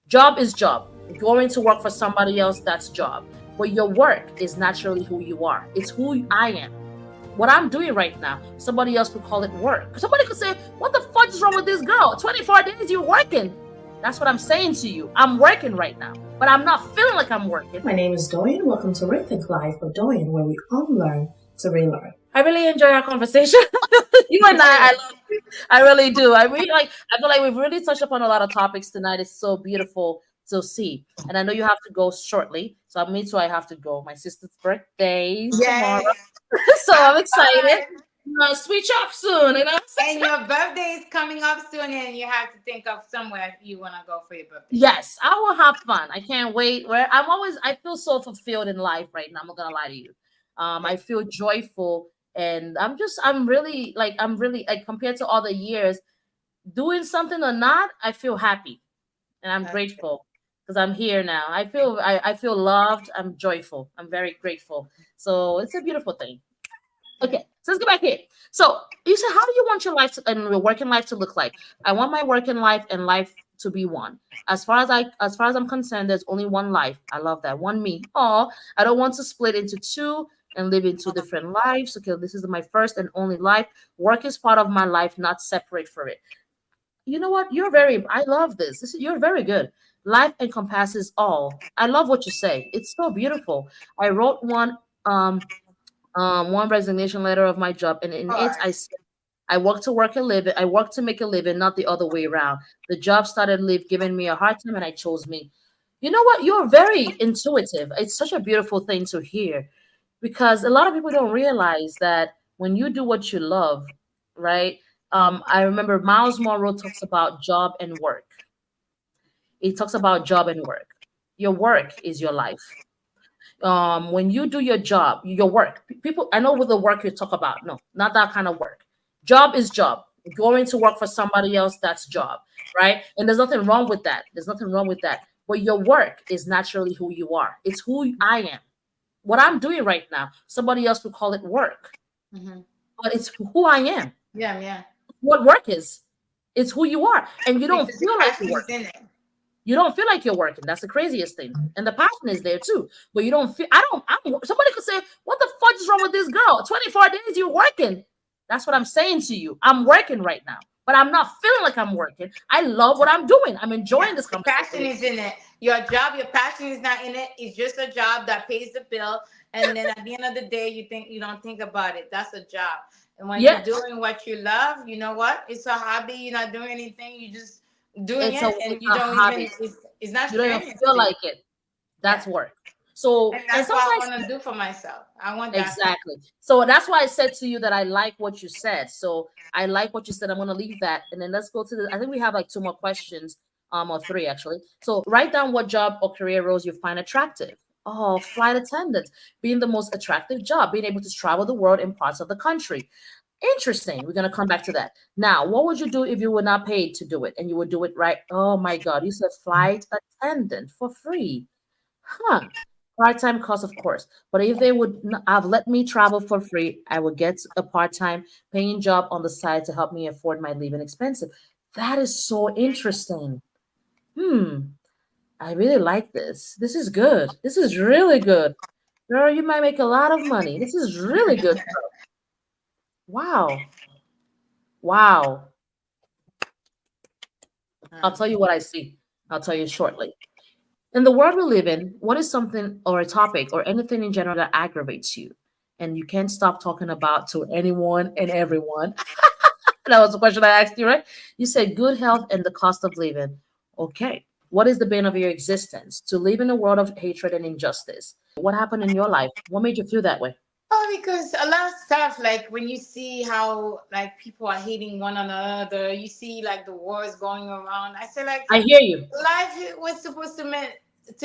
Job is job. Going to work for somebody else, that's job. But your work is naturally who you are. It's who I am. What I'm doing right now, somebody else could call it work. Somebody could say, what the fuck is wrong with this girl? 24 days you're working. That's what I'm saying to you. I'm working right now, but I'm not feeling like I'm working. My name is Doyin. Welcome to Rethink Live for Doyin, where we unlearn to relearn. I really enjoy our conversation. You and I love it. I really do. I feel like we've really touched upon a lot of topics tonight. It's so beautiful to see. And I know you have to go shortly. So me too, I have to go. My sister's birthday is tomorrow. So I'm excited. Switch up soon, And your birthday is coming up soon, and you have to think of somewhere you want to go for your birthday. Yes, I will have fun. I can't wait. I feel so fulfilled in life right now. I'm not gonna lie to you. I feel joyful, and I'm really like compared to other years, doing something or not, I feel happy, and I'm grateful because I'm here now. I feel loved. I'm joyful. I'm very grateful. So it's a beautiful thing. Okay, so let's go back here. So you said, how do you want your life and your working life to look like? I want my working life and life to be one. As far as I'm concerned, there's only one life. I love that. One me. Oh, I don't want to split into two and live in two different lives. Okay, this is my first and only life. Work is part of my life, not separate from it. You know what? I love this. You're very good. Life encompasses all. I love what you say. It's so beautiful. I wrote one resignation letter of my job, and in it I said, I work to work a living. I work to make a living, not the other way around. The job started giving me a hard time, and I chose me. You know what? You're very intuitive. It's such a beautiful thing to hear, because a lot of people don't realize that when you do what you love, right? I remember Miles Monroe talks about job and work. He talks about job and work. Your work is your life. When you do your work, people, I know with the work you talk about, no, not that kind of work. Job is job. Going to work for somebody else, that's job, right? And there's nothing wrong with that. There's nothing wrong with that. But your work is naturally who you are. It's who I am. What I'm doing right now, somebody else would call it work, but it's who I am. Yeah. What work is? It's who you are, and you don't feel like you work. You don't feel like you're working. That's the craziest thing. And the passion is there too. But you don't feel, somebody could say, what the fuck is wrong with this girl? 24 days you're working. That's what I'm saying to you. I'm working right now, but I'm not feeling like I'm working. I love what I'm doing. I'm enjoying this conversation. Passion is in it. Your job, your passion is not in it. It's just a job that pays the bill. And then at the end of the day, you don't think about it. That's a job. And when you're doing what you love, you know what? It's a hobby. You're not doing anything. You just doing it, and you don't even. It's not. You don't even feel like it. That's work. So and that's what I want to do for myself. I want that. Exactly. So that's why I said to you that I like what you said. So I like what you said. I'm going to leave that, and then let's go to I think we have like two more questions, or three actually. So write down what job or career roles you find attractive. Oh, flight attendant being the most attractive job, being able to travel the world in parts of the country. Interesting. We're going to come back to that. Now, what would you do if you were not paid to do it and you would do it right? Oh my God. You said flight attendant for free. Huh. Part-time cost, of course. But if they would have let me travel for free, I would get a part-time paying job on the side to help me afford my living expenses. That is so interesting. I really like this. This is good. This is really good. Girl, you might make a lot of money. This is really good. Wow. Wow. I'll tell you what I see. I'll tell you shortly. In the world we live in, what is something or a topic or anything in general that aggravates you and you can't stop talking about to anyone and everyone? That was the question I asked you, right? You said good health and the cost of living. Okay. What is the bane of your existence? To live in a world of hatred and injustice. What happened in your life? What made you feel that way? Oh, because a lot of stuff, like when you see how like people are hating one another, you see like the wars going around. I say like I hear you. life was supposed to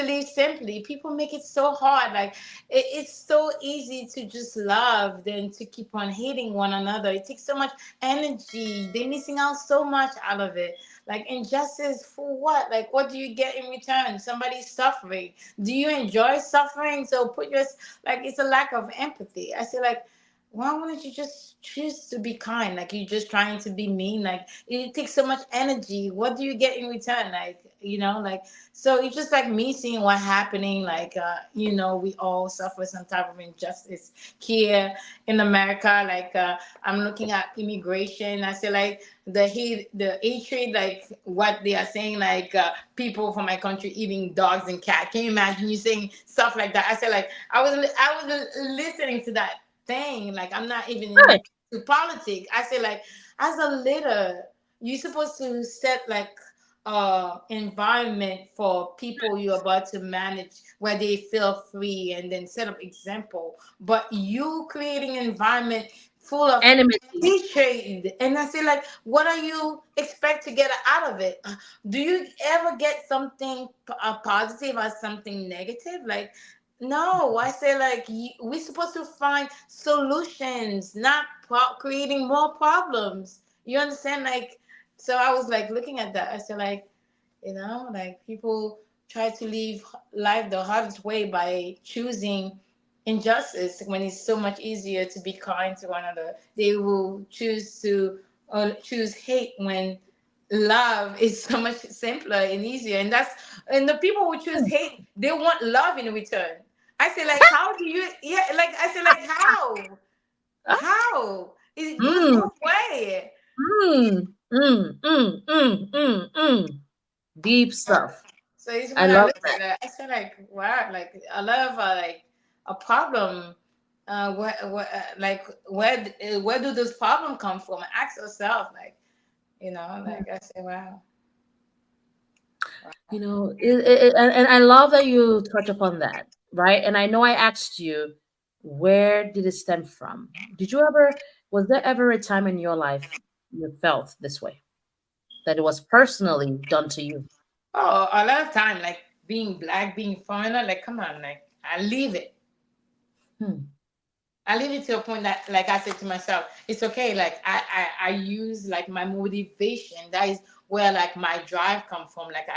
live simply. People make it so hard. Like it's so easy to just love than to keep on hating one another. It takes so much energy. They're missing out so much out of it. Like injustice for what? Like what do you get in return? Somebody's suffering. Do you enjoy suffering? So put your like it's a lack of empathy. I say like why wouldn't you just choose to be kind? Like you're just trying to be mean. Like it takes so much energy. What do you get in return? Like like, so it's just like me seeing what happening, like, we all suffer some type of injustice here in America. Like, I'm looking at immigration. I say, like, the hatred, like what they are saying, like, people from my country eating dogs and cats. Can you imagine you saying stuff like that? I said, like, I was listening to that thing. Like, I'm not even Right. into politics. I say, like, as a leader, you're supposed to set, like, environment for people you're about to manage where they feel free, and then set up example. But you creating environment full of Enmity. hatred, and I say, like, what are you expect to get out of it? Do you ever get something positive or something negative? Like, no. I say, like, we're supposed to find solutions, not creating more problems. You understand? Like, so I was like looking at that. I said, like, like, people try to live life the hardest way by choosing injustice when it's so much easier to be kind to one another. They will choose hate when love is so much simpler and easier. And the people who choose hate, they want love in return. I say, like, how do you? Yeah, like, I say, like, how? How? It goes Mm, both way. Deep stuff. So it's I when I love look at that, I said, like, wow, like, a lot of, like, a problem. Where do those problems come from? Ask yourself, like, that. like, I say, wow. And I love that you touch upon that, right? And I know I asked you, where did it stem from? Was there ever a time in your life you felt this way, that it was personally done to you? Oh, a lot of time, like, being black, being foreigner, like, come on, like, I leave it. Hmm. I leave it to a point that, like, I said to myself, it's okay. Like, I use, like, my motivation. That is where, like, my drive come from. Like,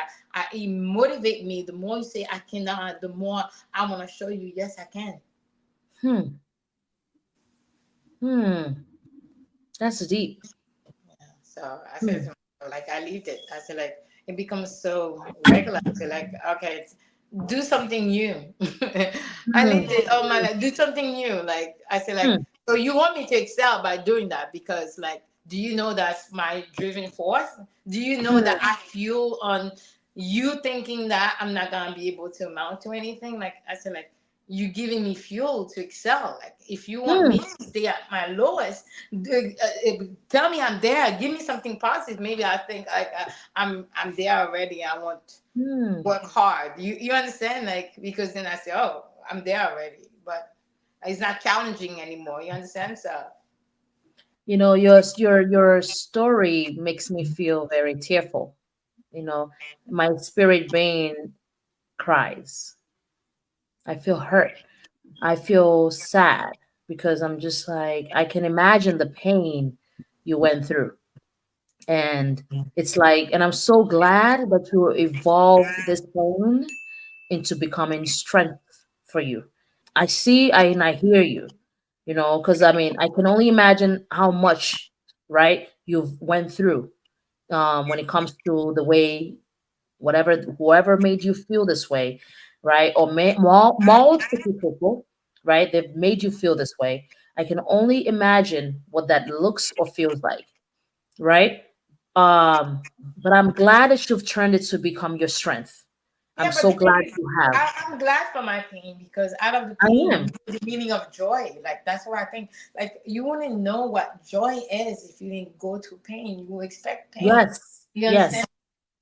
it motivate me. The more you say I cannot, the more I want to show you, yes, I can. Hmm. Hmm. That's deep. So I said to Hmm. myself, like, I leave it. I said, like, it becomes so regular. I said, like, okay, do something new. I Hmm. lived it all my life. Do something new. Like, I said, like, Hmm. so you want me to excel by doing that? Because, like, do you know that's my driving force? Do you know that Hmm. I fuel on you thinking that I'm not gonna be able to amount to anything? Like, I said, like, you giving me fuel to excel. Like, if you want Hmm. me to stay at my lowest, tell me I'm there. Give me something positive. Maybe I think, like, I'm there already. I want to Hmm. work hard. You understand? Like, because then I say, oh, I'm there already, but it's not challenging anymore. You understand? So Your story makes me feel very tearful. My spirit vein cries. I feel hurt. I feel sad because I'm just like, I can imagine the pain you went through. And it's like, and I'm so glad that you evolved this pain into becoming strength for you. And I hear you, because I mean, I can only imagine how much, right, you've went through when it comes to the way whoever made you feel this way, right? Or multiple people, right? They've made you feel this way. I can only imagine what that looks or feels like, right? But I'm glad that you've turned it to become your strength. I'm yeah, but so the thing glad is, you have. I'm glad for my pain, because out of the I pain, you am. know the meaning of joy. Like, that's why I think, like, you wouldn't know what joy is if you didn't go through pain. You will expect pain. Yes, You yes, understand?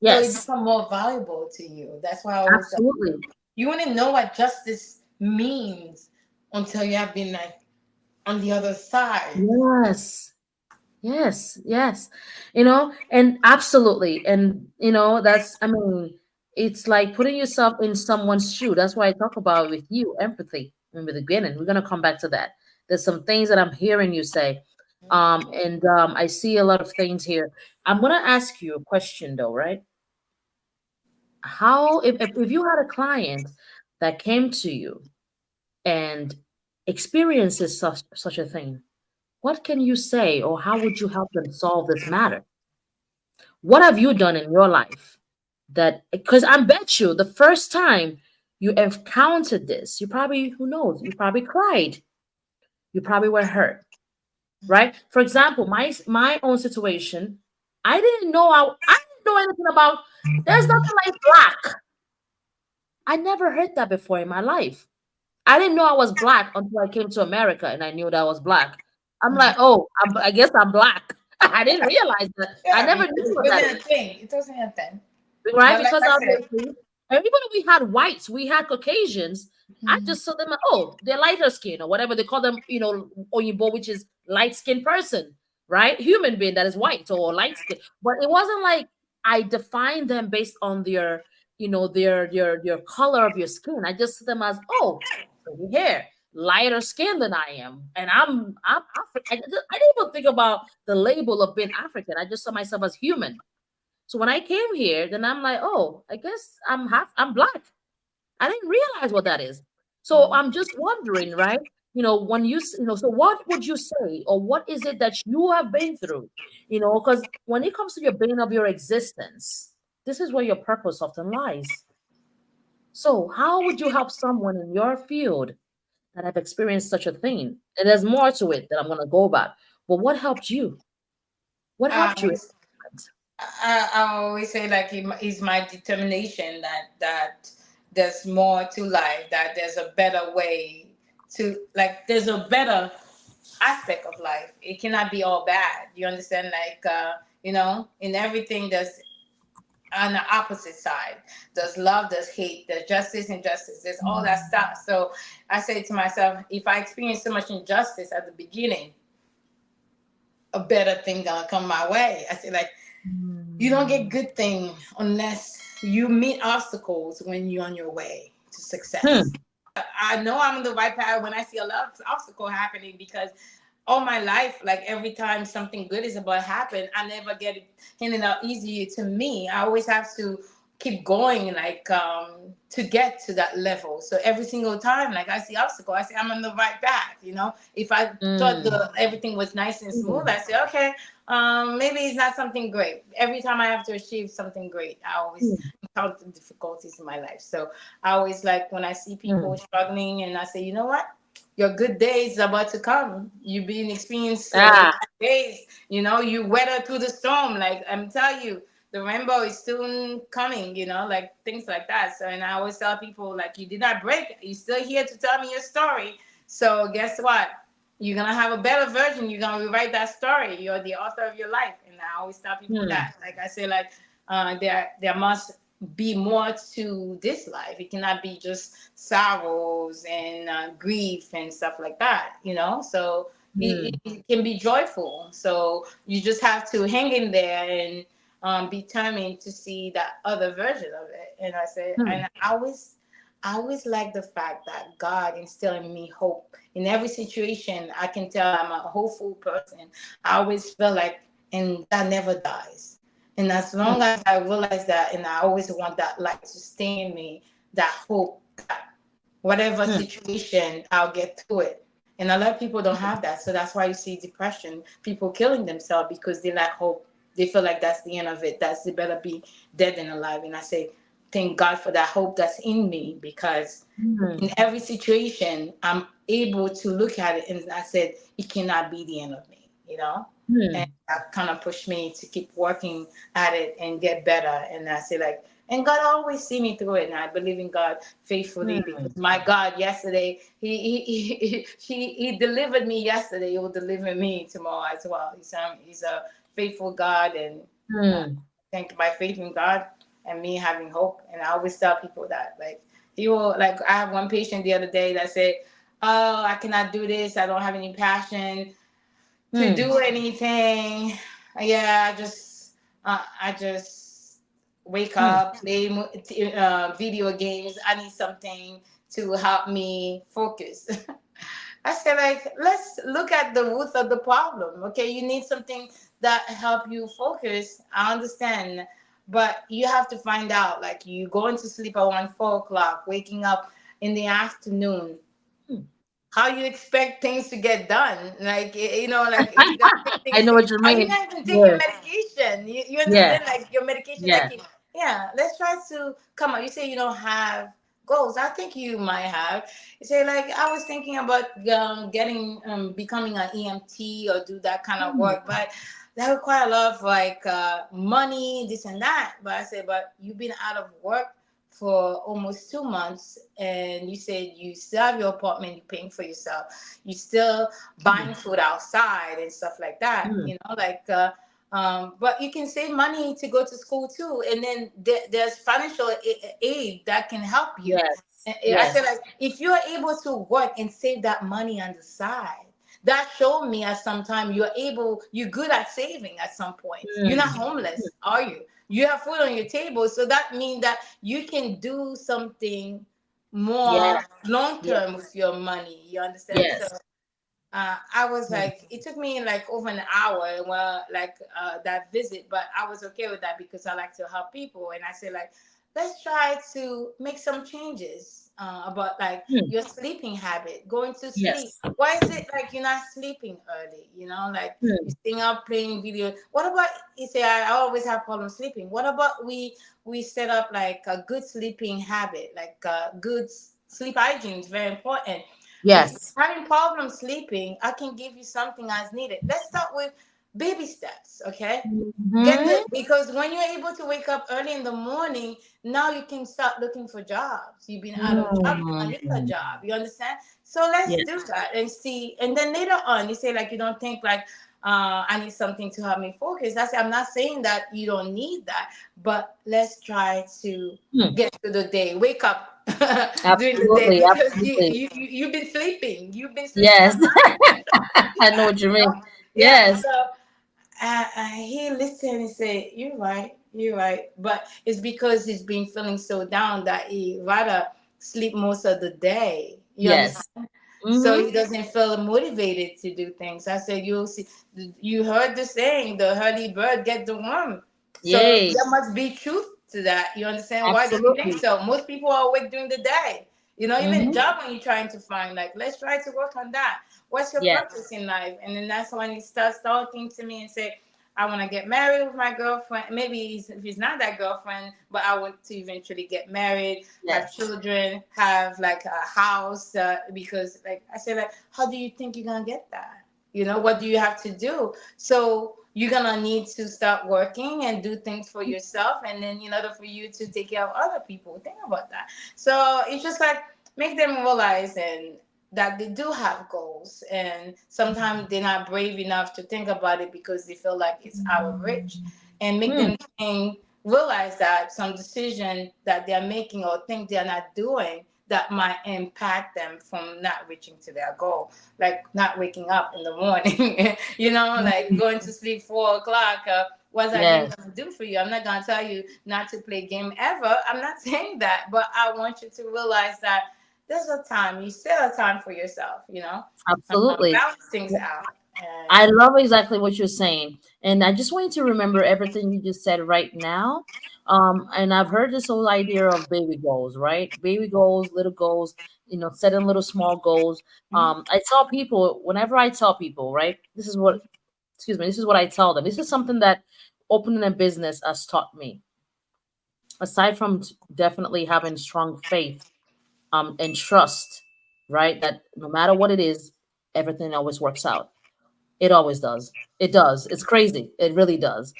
So it yes, become more valuable to you. That's why I always say, absolutely. you wouldn't know what justice means until you have been, like, on the other side. Yes, yes, yes. And absolutely. And, I mean, it's like putting yourself in someone's shoe. That's why I talk about with you empathy in the beginning. We're going to come back to that. There's some things that I'm hearing you say. And I see a lot of things here. I'm going to ask you a question though, right? If you had a client that came to you and experiences such a thing, what can you say, or how would you help them solve this matter? What have you done in your life that, because I bet you the first time you encountered this, you probably, who knows, you probably cried, you probably were hurt, right? For example, my own situation, I didn't know anything about. There's nothing like black. I never heard that before in my life. I didn't know I was black until I came to America and I knew that I was black. I'm like, oh, I guess I'm black. I didn't realize that. I Yeah, never because knew it what that wasn't a is, thing. It wasn't a thing. right? But like Because I said, obviously, and even though we had whites, we had Caucasians. I mhm, just saw them, oh, they're lighter skin or whatever they call them, Oyibo, which is light skinned person, right? Human being that is white or light skin. But it wasn't like I defined them based on their, their color of your skin. I just see them as, oh, curly hair, lighter skin than I am, and I'm African. I didn't even think about the label of being African. I just saw myself as human. So when I came here, then I'm like, oh, I guess I'm black. I didn't realize what that is. So mhm. I'm just wondering, right? When so what would you say, or what is it that you have been through? Because when it comes to your bane of your existence, this is where your purpose often lies. So how would you help someone in your field that have experienced such a thing? And there's more to it that I'm going to go about. But what helped you? What I helped you? always, I always say like it's my determination that there's more to life, that there's a better way to, like, there's a better aspect of life. It cannot be all bad. You understand? Like, in everything there's on the opposite side. There's love, there's hate, there's justice, injustice, there's all that stuff. So I say to myself, if I experience so much injustice at the beginning, a better thing gonna come my way. I say, like, you don't get Hmm. good thing unless you meet obstacles when you're on your way to success. Hmm. I know I'm on the right path when I see a lot of obstacle happening, because all my life, like every time something good is about to happen, I never get it handed out easy to me. I always have to keep going, like, to get to that level. So every single time, like, I see obstacle, I say I'm on the right path. If I thought Hmm. everything was nice and smooth, Hmm. I say, okay, maybe it's not something great. Every time I have to achieve something great, I always Hmm. encounter difficulties in my life. So I always, like, when I see people Hmm. struggling, and I say, you know what, your good days are about to come. You've been experienced the Ah. bad days. You weather through the storm. Like, I'm telling you, the rainbow is soon coming. Like things like that. So, and I always tell people, like, you did not break. You're still here to tell me your story. So guess what? You're gonna have a better version. You're gonna rewrite that story. You're the author of your life. And I always tell people Hmm. that. Like I say, like, there must be more to this life. It cannot be just sorrows and grief and stuff like that. So it, Hmm. it can be joyful. So you just have to hang in there and be determined to see that other version of it. And I said, Hmm. and I always like the fact that God instilled in me hope in every situation. I can tell I'm a hopeful person. I always feel like, and that never dies. And as Hmm. long as I realize that, and I always want that light to stay in me, that hope, that whatever Hmm. situation, I'll get through it. And a lot of people don't have that. So that's why you see depression, people killing themselves because they lack hope. They feel like that's the end of it. They better be dead than alive. And I say, thank God for that hope that's in me, because Hmm. in every situation, I'm able to look at it and I said, it cannot be the end of me. And Hmm. that kind of pushed me to keep working at it and get better. And I say, like, and God always see me through it. And I believe in God faithfully, Hmm. because my God, yesterday, he delivered me yesterday. He will deliver me tomorrow as well. He's a faithful God. And uh, Hmm. thank my faith in God and me having hope. And I always tell people that, like, he will, like, I have one patient the other day that said, oh, I cannot do this. I don't have any passion to Hmm. do anything. Yeah, I just wake Hmm. up, play video games. I need something to help me focus. I said, like, let's look at the root of the problem. Okay, you need something that help you focus. I understand, but you have to find out. Like, you going to sleep around 4 o'clock, waking up in the afternoon. Hmm. How you expect things to get done? Like, like, if you're gonna take I things, know what you are you mean. not even taking your Yes. medication? You Yes. understand? Like, your medication that Yes. can Yeah, let's try to come on. You say you don't have goals. I think you might have. You say like I was thinking about getting becoming an EMT or do that kind of Mm. work, but that require a lot of like money, this and that. But I said, but you've been out of work for almost 2 months, and you said you still have your apartment, you're paying for yourself, you still buying food outside and stuff like that. Mm. You know, like. But you can save money to go to school too, and then there's financial aid that can help you. Yes. I said, Yes. like, if you're able to work and save that money on the side, that showed me at some time you're good at saving at some point. You're not Mm. homeless, are you? You have food on your table, so that means that you can do something more Yes. long Yes. term with your money. You understand? So Yes. I was Mm. like, it took me like over an hour, well, like that visit, but I was okay with that because I like to help people. And I said, like, let's try to make some changes about like Mm. your sleeping habit, going to sleep. Yes. Why is it like you're not sleeping early? You know, like you Mm. staying up playing video. What about you say I always have problems sleeping? What about we set up like a good sleeping habit, like good sleep hygiene is very important. If Yes. you're having problems sleeping, I can give you something as needed. Let's start with baby steps, okay? Get the Hmm. because when you're able to wake up early in the morning, now you can start looking for jobs. You've been out of job, you're gonna need a Mm. job. You understand? So let's Yes. do that and see. And then later on, you say like you don't think like I need something to help me focus. That's I'm not saying that you don't need that, but let's try to Mm. get to the day. Wake up during the day Absolutely. because Absolutely. you've been sleeping. You've been sleeping Yes. a lot. I know what you You know? mean. Yeah. Yes. So he listened and said, "You're right. You're right." But it's because he's been feeling so down that he rather sleep most of the day. You Yes. understand? So Mm-hmm. he doesn't feel motivated to do things. I said, "You'll see. You heard the saying, the early bird get the worm." So Yay. there must be truth to that. You understand? Why do you think Absolutely. so? Most people are awake during the day. You know, even Mm-hmm. job when you're trying to find, like, let's try to work on that. What's your Yes. purpose in life? And then that's when he starts talking to me and say, I want to get married with my girlfriend. Maybe if he's not that girlfriend, but I want to eventually get married, have Yes. children, have like a house. Because, like I said, like, how do you think you're gonna get that? You know, what do you have to do? So you're gonna need to start working and do things for yourself, and then in order for you to take care of other people, think about that. So it's just like make them realize and that they do have goals, and sometimes they're not brave enough to think about it because they feel like it's out of reach, and make Mm. them think, realize that some decision that they're making or think they're not doing that might impact them from not reaching to their goal, like not waking up in the morning, you know, like going to sleep 4 o'clock. What's that game Yes. gonna do for you? I'm not gonna tell you not to play game ever. I'm not saying that, but I want you to realize that there's a time you set a time for yourself. You know, Absolutely. balance things out. I And love exactly what you're saying. And I just want you to remember everything you just said right now. And I've heard this whole idea of baby goals, right? Baby goals, little goals, setting little small goals. mhm, I tell people, whenever I tell people, right, this is what I tell them. This is something that opening a business has taught me. Aside from definitely having strong faith, and trust, right? That no matter what it is, everything always works out. It always does. It does. It's crazy. It really does.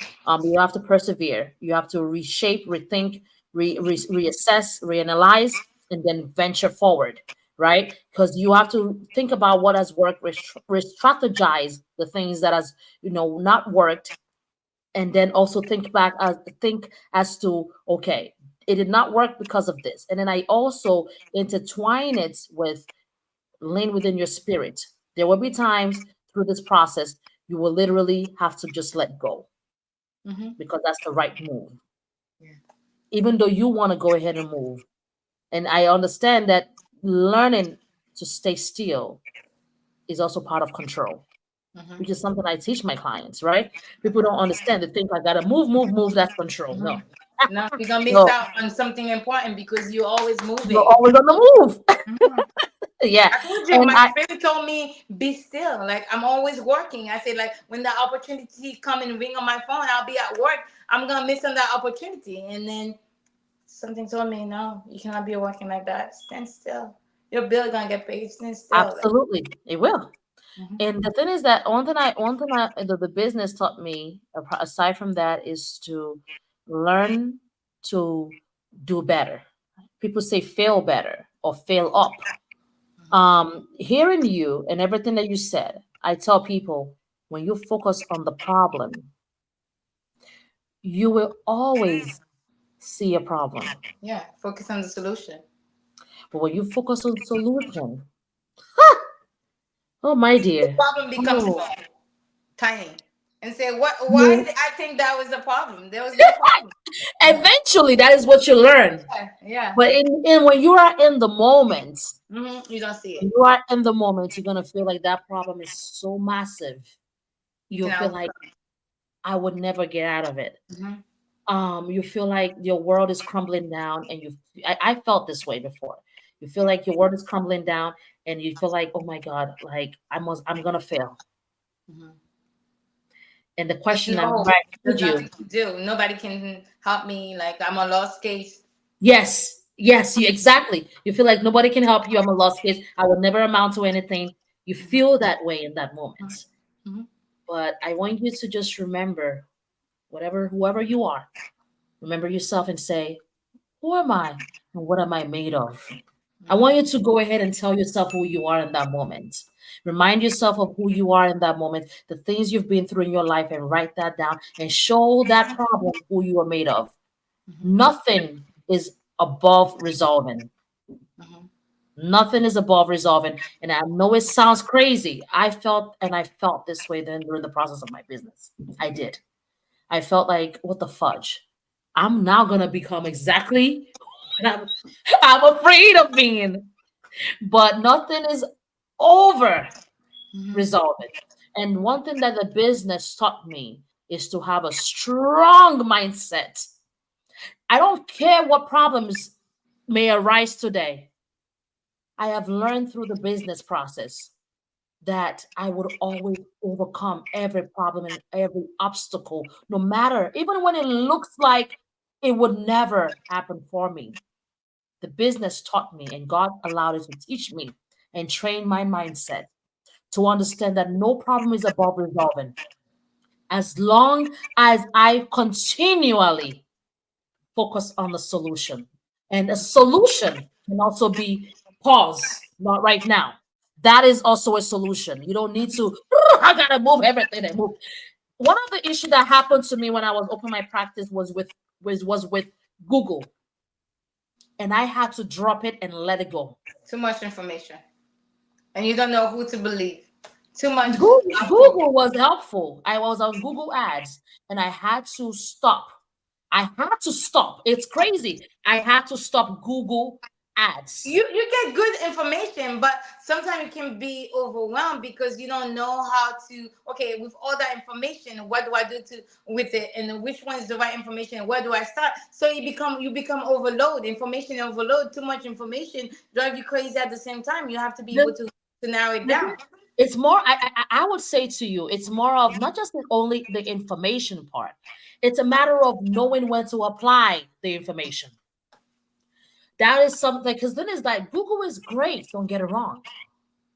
You have to persevere. You have to reshape, rethink, reassess, reanalyze, and then venture forward, right? Because you have to think about what has worked, re-strategize the things that has, not worked, and then also think as to, okay, it did not work because of this, and then I also intertwine it with lean within your spirit. There will be times through this process you will literally have to just let go mhm, because that's the right move, yeah, even though you want to go ahead and move. And I understand that learning to stay still is also part of control, mhm, which is something I teach my clients, right? People don't understand. They think I gotta move, move, move. That's control. mhm. No, No, you're gonna miss no, out on something important because you're always you're moving. always on the move. Mhm. Yeah. I told you, And my I spirit told me, be still. Like, I'm always working. I say, like, when the opportunity come and ring on my phone, I'll be at work. I'm gonna miss on that opportunity. And then something told me, no, you cannot be working like that. Stand still. Your bill gonna get paid. Stand still. Like, absolutely it will. mhm. And the thing is that one thing the business taught me aside from that is to learn to do better. People say fail better or fail up. Hearing you and everything that you said, I tell people when you focus on the problem, you will always see a problem. Yeah, focus on the solution. But when you focus on solution, oh my The dear, problem becomes oh, small, tiny, and say, what? Why you did I think that was the problem? There was no problem. eventually that is what you learn. Yeah, yeah. But in when you are in the moment, You don't see when it. you are in the moment, you're gonna feel like that problem is so massive. You You'll can feel like overcome. I would never get out of it. Hmm. You feel like your world is crumbling down, and I felt this way before. You feel like your world is crumbling down, and you feel like, oh my God, like I'm gonna fail. Hmm. And the And question that no, I there's told you, nothing to do. Nobody can help me. Like, I'm a lost case. yes, yes, you exactly. You feel like nobody can help you. I'm a lost case. I will never amount to anything. You feel that way in that moment. Hmm. But I want you to just remember, whoever you are, remember yourself and say, who am I and what am I made of? I want you to go ahead and tell yourself who you are in that moment. Remind yourself of who you are in that moment, the things you've been through in your life, and write that down and show that problem who you are made of. Hmm. Nothing is above resolving. Hmm. Nothing is above resolving. And I know it sounds crazy. I felt this way then during the process of my business. I did. I felt like, what the fudge? I'm now gonna become exactly what I'm afraid of being. But nothing is over Hmm. resolving. And one thing that the business taught me is to have a strong mindset. I don't care what problems may arise today. I have learned through the business process that I would always overcome every problem and every obstacle, no matter, even when it looks like it would never happen for me. The business taught me, and God allowed it to teach me and train my mindset to understand that no problem is above resolving. As long as I continually focus on the solution. And a solution can also be pause, not right now. That is also a solution. You don't need to, I gotta move everything and move. One of the issues that happened to me when I was opening my practice was with Google. And I had to drop it and let it go. Too much information, and you don't know who to believe. Too much approval. Google was helpful. I was on Google Ads and I had to stop. I had to stop. It's crazy. I had to stop Google Ads. You get good information, but sometimes you can be overwhelmed because you don't know how to. Okay, with all that information, what do I do to with it, and which one is the right information? Where do I start? So you become overload, information overload. Too much information drive you crazy. At the same time, you have to be able The- to narrow it mhm. down. It's more, I would say to you, it's more of not just only the information part, it's a matter of knowing when to apply the information. That is something, because then it's like Google is great, don't get it wrong.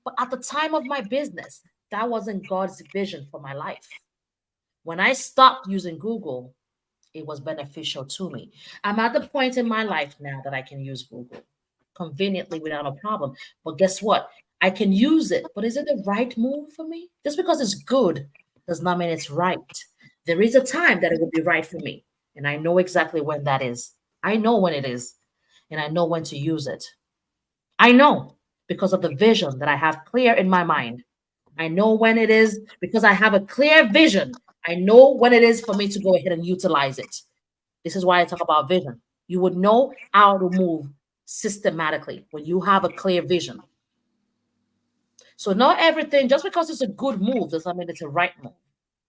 But at the time of my business, that wasn't God's vision for my life. When I stopped using Google, it was beneficial to me. I'm at the point in my life now that I can use Google conveniently without a problem. But guess what? I can use it, but is it the right move for me? Just because it's good does not mean it's right. There is a time that it will be right for me, and I know exactly when that is. I know when it is, and I know when to use it. I know because of the vision that I have clear in my mind. I know when it is because I have a clear vision. I know when it is for me to go ahead and utilize it. This is why I talk about vision. You would know how to move systematically when you have a clear vision. So not everything, just because it's a good move, does not mean it's a right move.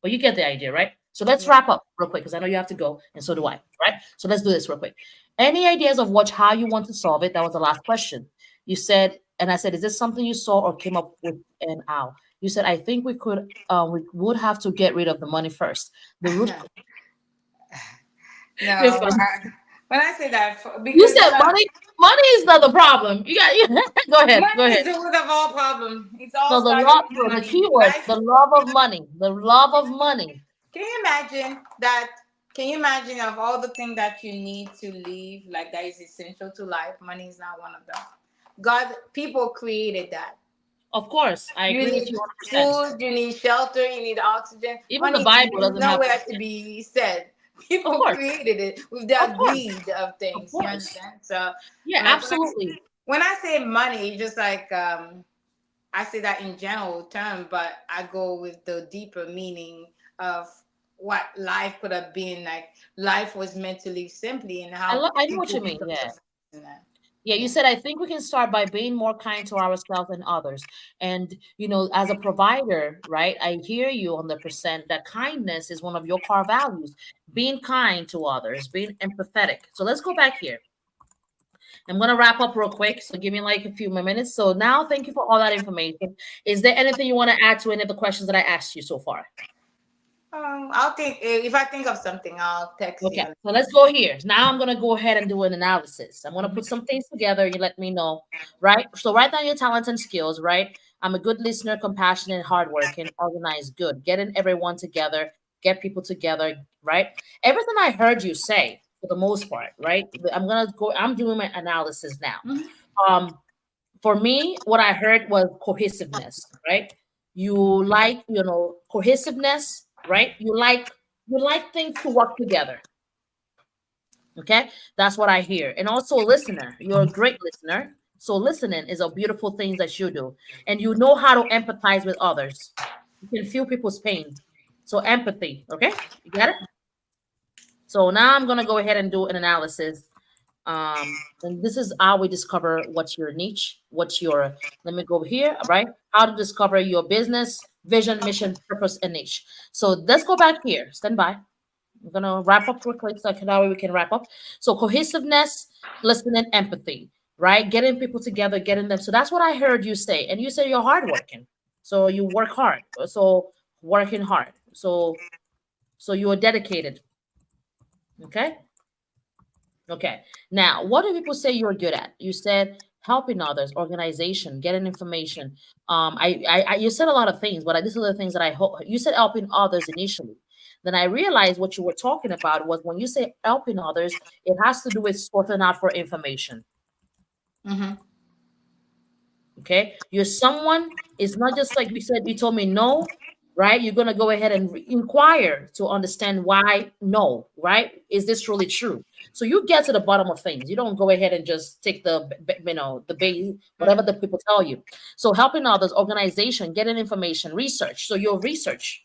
But you get the idea, right? So let's Yeah. wrap up real quick because I know you have to go, and so do I, right? So let's do this real quick. Any ideas of how you want to solve it? That was the last question. You said And I said, is this something you saw or came up with an owl? You said, I think we would have to get rid of the money first. The root. No, Refund. when I say that, You because said money is not the problem. You got go ahead, go money is ahead. the root of all problem. It's all No, the started love, with no, the money. key word, Life. the love of money, the love of money. Can you imagine that? Can you imagine of all the things that you need to live, like that is essential to life? Money is not one of them. God, people created that. Of course, I You agree with need you 100%. food, you need shelter, you need oxygen. Even the Money Bible is doesn't have, nowhere to be said. of People course, created it with of their course, greed of of things. You course. understand? So, Yeah, like absolutely. when I say money, just like I say that in general term, but I go with the deeper meaning of what life could have been. Like life was meant to live simply, and how I know what people you mean. become Yeah. so in that. Yeah, you Yeah. said I think we can start by being more kind to ourselves and others. And as a provider, right? I hear you on the percent that kindness is one of your core values. Being kind to others, being empathetic. So let's go back here. I'm gonna wrap up real quick. So give me like a few more minutes. So now thank you for all that information. Is there anything you want to add to any of the questions that I asked you so far? I'll think if I think of something, I'll text Okay, you. so let's go here. Now I'm gonna go ahead and do an analysis. I'm gonna Mhm. put some things together. You let me know, right? So write down your talents and skills, right? I'm a good listener, compassionate, hardworking, organized, good. Getting everyone together, get people together, right? Everything I heard you say, for the most part, right? I'm gonna go. I'm doing my analysis now. Mhm. Um, for me, what I heard was cohesiveness, right? You like, cohesiveness, right? You like things to work together. Okay, that's what I hear. And also, a listener. You're a great listener. So listening is a beautiful thing that you do, and you know how to empathize with others. You can feel people's pain. So empathy. Okay, you got it. So now I'm gonna go ahead and do an analysis. And this is how we discover what's your niche, what's your. Let me go here. Right, how to discover your business vision, mission, purpose, and niche. So let's go back here. Stand by. I'm gonna wrap up real quick so that way we can wrap up. So cohesiveness, listening, empathy, right? Getting people together, getting them. So that's what I heard you say. And you say you're hardworking. So you work hard. So working hard. So you are dedicated. Okay. Okay. Now, what do people say you're good at? You said helping others, organization, getting information. You said a lot of things, but these are the things that I hope you said helping others initially. Then I realized what you were talking about was when you say helping others, it has to do with sorting out for information. Mhm. Okay. You're someone, it's not just like you said, you told me no, right? You're going to go ahead and inquire to understand why no, right? Is this really true? So you get to the bottom of things. You don't go ahead and just take the bait, whatever the people tell you. So helping others, organization, getting information, research. So your research,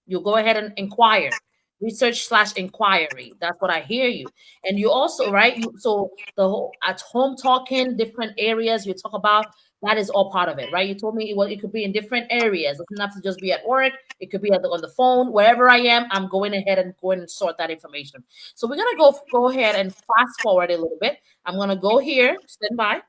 you go ahead and inquire. Research/inquiry. That's what I hear you. And you also, right? So the whole at home talking, different areas you talk about, that is all part of it, right? You told me it could be in different areas. It doesn't have to just be at work. It could be on the phone, wherever I am. I'm going ahead and going and sort that information. So we're gonna go ahead and fast forward a little bit. I'm gonna go here, stand by.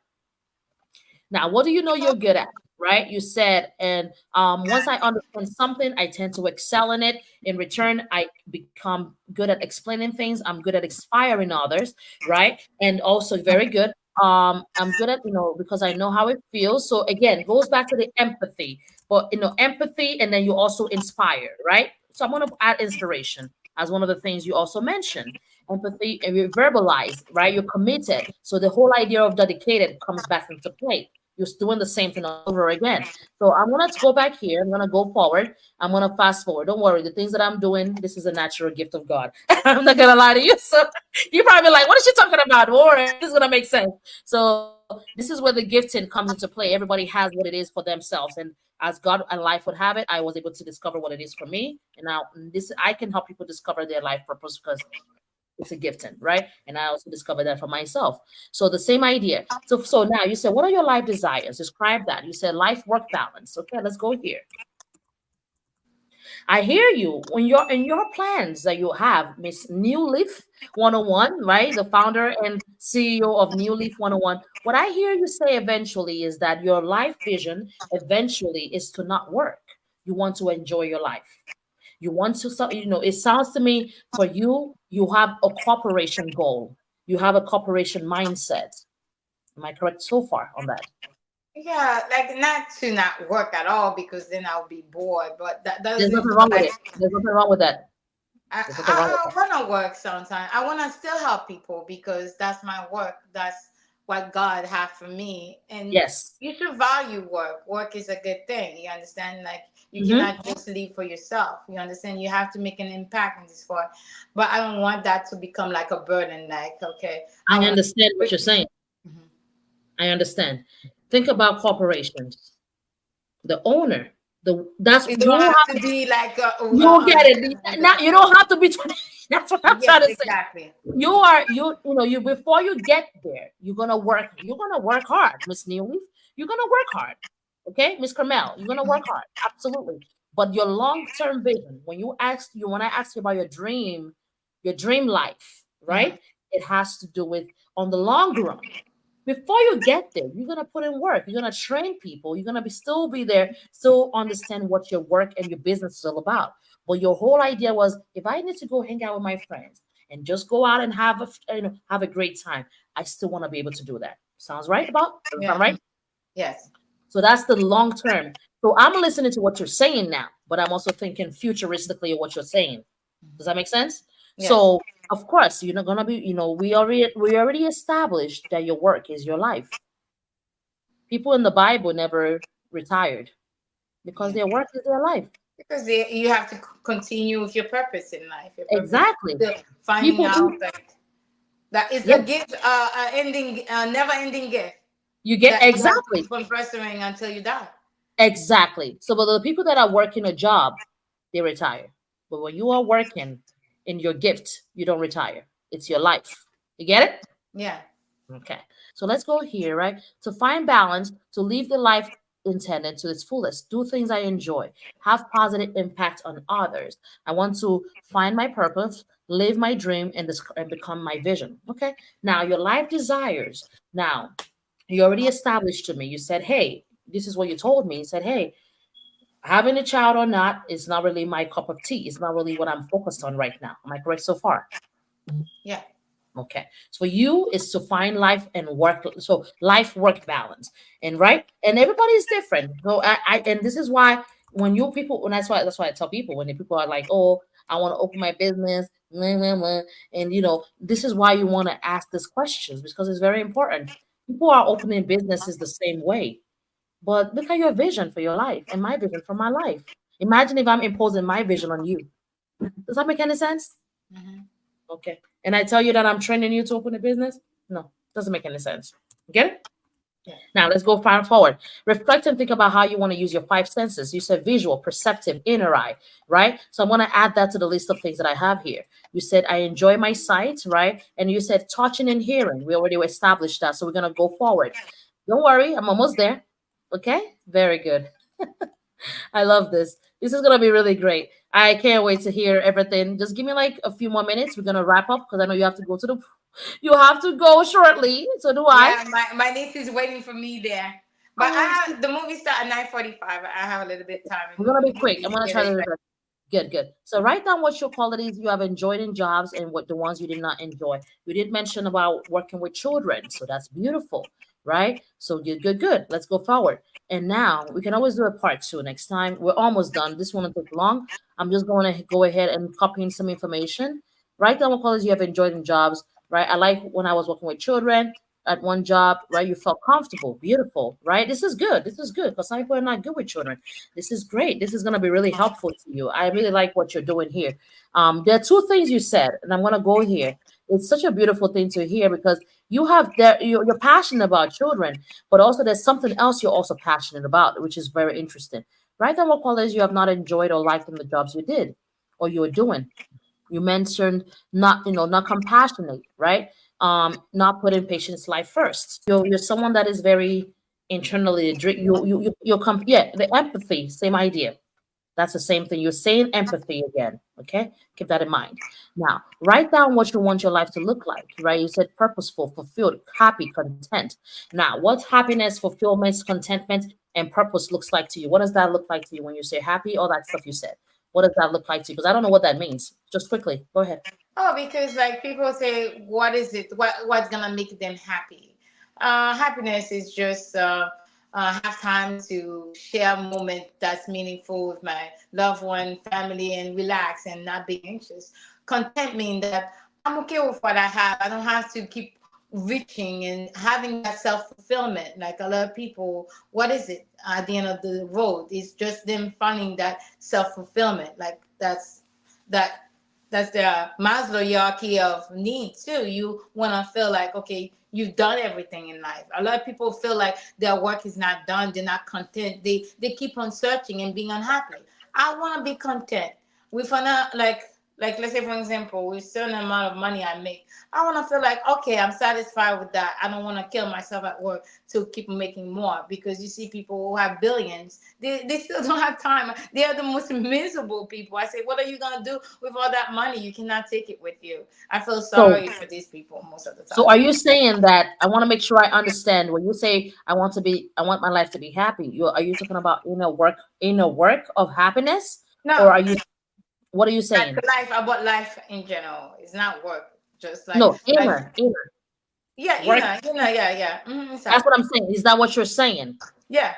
Now, what do you know you're good at? Right? You said, and once I understand something, I tend to excel in it. In return, I become good at explaining things. I'm good at inspiring others, right? And also very good. I'm good at, because I know how it feels. So again, it goes back to the empathy, but empathy, and then you also inspire, right? So I'm gonna add inspiration as one of the things you also mentioned. Empathy, and you verbalize, right? You're committed. So the whole idea of dedicated comes back into play. You're doing the same thing all over again. So I'm gonna go back here. I'm gonna go forward. I'm gonna fast forward. Don't worry. The things that I'm doing, this is a natural gift of God. I'm not gonna lie to you. So you're probably like, what is she talking about? Don't worry. This is gonna make sense. So this is where the gifting comes into play. Everybody has what it is for themselves. And as God and life would have it, I was able to discover what it is for me. And now this I can help people discover their life purpose because it's a gifting, right? And I also discovered that for myself. So the same idea. So now you said, what are your life desires? Describe that. You said life work balance. Okay, let's go here. I hear you when you're in your plans that you have, Miss New Leaf 101, right? The founder and CEO of New Leaf 101. What I hear you say eventually is that your life vision eventually is to not work. You want to enjoy your life. You want to, it sounds to me for you, you have a corporation goal. You have a corporation mindset. Am I correct so far on that? Yeah, like not to not work at all because then I'll be bored. But that There's doesn't nothing feel wrong with like it. There's nothing wrong with that. I, There's nothing wrong with I, that. I want to work sometimes. I want to still help people because that's my work. That's what God had for me. And Yes. you should value work. Work is a good thing. You understand? Like you Hmm. cannot just live for yourself. You understand? You have to make an impact in this world. But I don't want that to become like a burden. Like, okay, I I want understand what to. you're saying. Mhm. I understand. Think about corporations. The owner, that's You you don't will have have to be like you will get it. Not you don't have to be 20. That's what I'm yes, trying to say. exactly. You before you get there, you're gonna work hard, Miss Neely. You're gonna work hard. Okay, Miss Carmel, you're gonna work hard. Absolutely. But your long-term vision, when I asked you about your dream life, Mhm. right? It has to do with on the long run. Before you get there, you're gonna put in work. You're gonna train people. You're gonna still be there, still understand what your work and your business is all about. But your whole idea was, if I need to go hang out with my friends and just go out and have a great time, I still want to be able to do that. Sounds right? Does it sound Yeah. right? Yes. So that's the long term. So I'm listening to what you're saying now, but I'm also thinking futuristically of what you're saying. Does that make sense? Yes. So of course you're not gonna be, we already established that your work is your life. People in the Bible never retired because Yeah. their work is their life. Because you have to continue with your purpose in life. Your purpose is Exactly. still finding People out that it's yeah, a gift, never ending gift you get that you have to exactly. keep on pursuing until you die. Exactly. So, but the people that are working a job, they retire. But when you are working in your gift, you don't retire. It's your life. You get it? Yeah. Okay. So let's go here, right? To find balance, to live the life intended to its fullest, do things I enjoy, have positive impact on others. I want to find my purpose, live my dream, and become my vision. Okay. Now, your life desires. Now, you already established to me. You said, hey, this is what you told me. You said, hey, having a child or not is not really my cup of tea. It's not really what I'm focused on right now. Am I correct so far? Yeah. Okay. So for you is to find life and work. So life work balance. And right. And everybody is different. So and this is why when that's why I tell people when the people are like, oh, I want to open my business, blah, blah, blah. And this is why you want to ask these questions because it's very important. People are opening businesses the same way. But look at your vision for your life and my vision for my life. Imagine if I'm imposing my vision on you. Does that make any sense? Hmm. Okay. And I tell you that I'm training you to open a business? No, doesn't make any sense. Get it? Yeah. Now let's go far forward. Reflect and think about how you want to use your five senses. You said visual, perceptive, inner eye, right? So I want to add that to the list of things that I have here. You said I enjoy my sight, right? And you said touching and hearing. We already established that. So we're gonna go forward. Don't worry, I'm almost there. Okay, very good. I love this. This is gonna be really great. I can't wait to hear everything. Just give me like a few more minutes. We're gonna wrap up because I know you have to go shortly. So do I. Yeah. My niece is waiting for me there. But Oh, the movie start at 9:45. I have a little bit time we're in gonna the be quick. movie I'm to gonna get try it to. ready. Good, good. So write down what your qualities you have enjoyed in jobs and what the ones you did not enjoy. You did mention about working with children, so that's beautiful, right? So good, good, good. Let's go forward. And now we can always do a part two next time. We're almost done. This won't take long. I'm just going to go ahead and copy in some information. Write down what qualities you have enjoyed in jobs, right? I like when I was working with children at one job, right? You felt comfortable, beautiful, right? This is good. This is good because some people are not good with children. This is great. This is going to be really helpful to you. I really like what you're doing here. There are two things you said, and I'm going to go here. It's such a beautiful thing to hear because you're passionate about children, but also there's something else you're also passionate about, which is very interesting. Write down what qualities you have not enjoyed or liked in the jobs you did or you were doing. You mentioned not compassionate, right? Not putting patient's life first. You're someone that is very internally yeah, the empathy, same idea. That's the same thing. You're saying empathy again. Okay. Keep that in mind. Now, write down what you want your life to look like, right? You said purposeful, fulfilled, happy, content. Now, what happiness, fulfillment, contentment, and purpose looks like to you? What does that look like to you when you say happy? All that stuff you said. What does that look like to you? Because I don't know what that means. Just quickly, go ahead. Oh, because like people say, what is it? What's gonna make them happy? Happiness is just have time to share a moment that's meaningful with my loved one, family, and relax and not be anxious. Content means that I'm okay with what I have. I don't have to keep reaching and having that self fulfillment. Like a lot of people, what is it at the end of the road? It's just them finding that self fulfillment. Like that that's the Maslow hierarchy of needs too. You want to feel like, okay, you've done everything in life. A lot of people feel like their work is not done. They're not content. They keep on searching and being unhappy. I want to be content with like let's say for example, with certain amount of money I make. I want to feel like, okay, I'm satisfied with that. I don't want to kill myself at work to keep making more, because you see people who have billions, they still don't have time. They are the most miserable people. I say, what are you gonna do with all that money? You cannot take it with you. I feel So, sorry for these people most of the so time. are you saying that I want to make sure I understand when you say I want my life to be happy? Are you talking about inner work of happiness, or No, are you? What are you like saying? life, about life in general. It's not work. Just No, like yeah, work. yeah. That's Inside. what I'm saying. Is that what you're saying? Yeah.